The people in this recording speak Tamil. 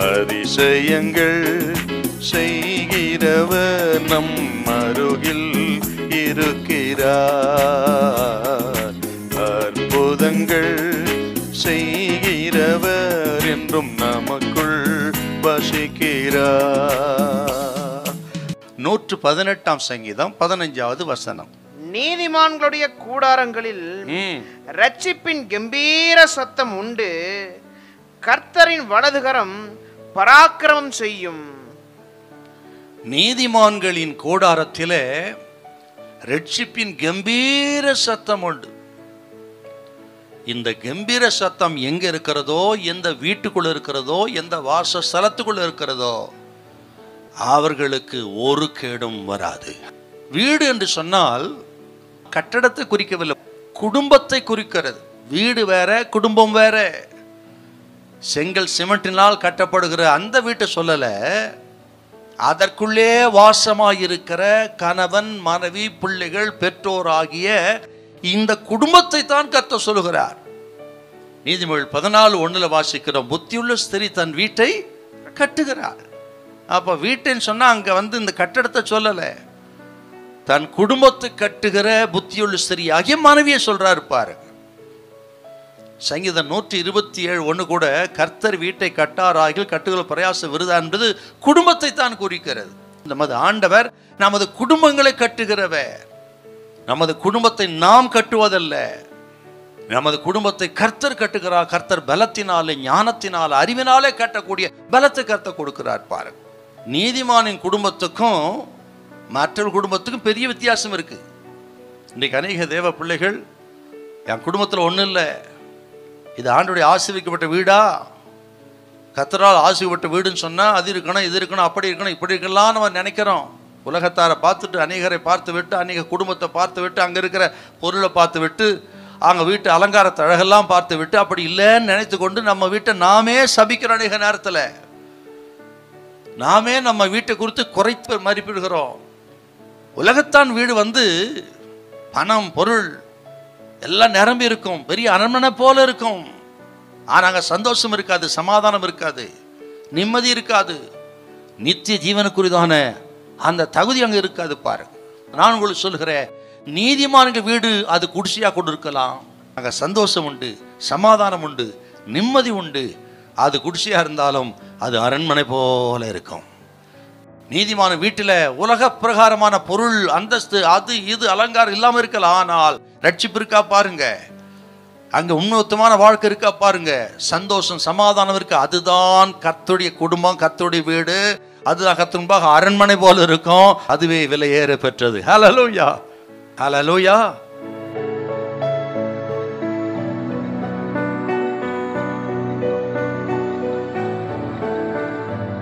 அதிசயங்கள் செய்கிறவர் நம் அருகில் இருக்கிறார். அற்புதங்கள் செய்கிறவர் என்றும் நமக்குள் வசிக்கிறார். 118 சங்கீதம் 15வது வசனம். நீதிமான்களுடைய கூடாரங்களில் இரட்சிப்பின் கம்பீர சத்தம் உண்டு. கர்த்தரின் வலதுகரம் பராக்கிரமம் செய்யும். நீதிமான்களின் கூடாரத்திலே இரட்சிப்பின் கம்பீர சத்தம் உண்டு. இந்த கம்பீர சத்தம் எங்க இருக்கிறதோ, எந்த வீட்டுக்குள்ள இருக்கிறதோ, எந்த வாசஸ்தலத்துக்குள்ள இருக்கிறதோ அவர்களுக்கு ஒரு கேடும் வராது. வீடு என்று சொன்னால் கட்டடத்தை குறிக்கவில்லை, குடும்பத்தை குறிக்கிறது. வீடு வேற, குடும்பம் வேற. செங்கல் சிமெண்டினால் கட்டப்படுகிற அந்த வீட்டை சொல்லல, அதற்குள்ளே வாசமாயிருக்கிற கணவன், மனைவி, பிள்ளைகள், பெற்றோர் ஆகிய இந்த குடும்பத்தை தான் கர்த்தர் சொல்லுகிறார். நீதிமொழிகள் 14:1 வாசிக்கிறோம், புத்தியுள்ள ஸ்திரீ தன் வீட்டை கட்டுகிறார். அப்ப வீட்டுன்னு சொன்னா அங்க இந்த கட்டடத்தை சொல்லல, தன் குடும்பத்தை கட்டுகிற புத்தியுள்ள ஸ்திரீ ஆகிய மனைவியை சொல்றாரு பாருங்க. சங்கீதம் 127:1 கூட கர்த்தர் வீட்டை கட்டாராகில் கட்டுகிற பிரயாச விருதா என்பது குடும்பத்தை தான் குறிக்கிறது. நமது ஆண்டவர் நமது குடும்பங்களை கட்டுகிறவர். நமது குடும்பத்தை நாம் கட்டுவதல்ல, நமது குடும்பத்தை கர்த்தர் கட்டுகிறார். கர்த்தர் பலத்தினாலே, ஞானத்தினால, அறிவினாலே கட்டக்கூடிய பலத்தை கர்த்தர் கொடுக்கிறார் பாருங்க. நீதிமானின் குடும்பத்துக்கும் மற்ற குடும்பத்துக்கும் பெரிய வித்தியாசம் இருக்கு. இன்றைக்கு அநேக தேவ பிள்ளைகள், என் குடும்பத்தில் ஒன்றும் இல்லை, இது ஆண்டுடைய ஆசீர்வதிக்கப்பட்ட வீடா, கர்த்தரால் ஆசீர்வதிக்கப்பட்ட வீடுன்னு சொன்னால் அது இருக்கணும், இது இருக்கணும், அப்படி இருக்கணும், இப்படி இருக்கலாம் நம்ம நினைக்கிறோம். உலகத்தாரை பார்த்துட்டு, அநேகரை பார்த்து விட்டு, அநேக குடும்பத்தை பார்த்து விட்டு, அங்கே இருக்கிற பொருளை பார்த்து விட்டு, அங்கே வீட்டு அலங்காரத்தை அழகெல்லாம் பார்த்து விட்டு, அப்படி இல்லைன்னு நினைத்து கொண்டு நம்ம வீட்டை நாமே சபிக்கிறோம். அநேக நேரத்தில் நாமே நம்ம வீட்டை குறித்து குறைத்து மதிப்பிடுகிறோம். உலகத்தான் வீடு பணம், பொருள் எல்லாம் நிரம்பி இருக்கும், பெரிய அரண்மனை போல இருக்கும். ஆனால் அங்கே சந்தோஷம் இருக்காது, சமாதானம் இருக்காது, நிம்மதி இருக்காது, நித்திய ஜீவனுக்குரியதான அந்த தகுதி அங்கே இருக்காது பாருங்க. நான் உங்களுக்கு சொல்கிறேன், நீதிமான்கள் வீடு அது குடிசையாக கொண்டு இருக்கலாம், அங்கே சந்தோஷம் உண்டு, சமாதானம் உண்டு, நிம்மதி உண்டு. அது குடிசையாக இருந்தாலும் அது அரண்மனை போல இருக்கும். நீதிமான வீட்டில் உலக பிரகாரமான பொருள், அந்தஸ்து, அது இது அலங்காரம் இல்லாமல் இருக்கலாம், ஆனால் ரட்சிப்பு இருக்கா பாருங்க, அங்கே உன்னதமான வாழ்க்கை இருக்கா பாருங்க, சந்தோஷம், சமாதானம் இருக்கு. அதுதான் கர்த்தருடைய குடும்பம், கர்த்தருடைய வீடு. அதுதான் கர்த்தர் முன்பாக அரண்மனை போல இருக்கும். அதுவே விலையேற பெற்றது. ஹல்லேலூயா, ஹல்லேலூயா.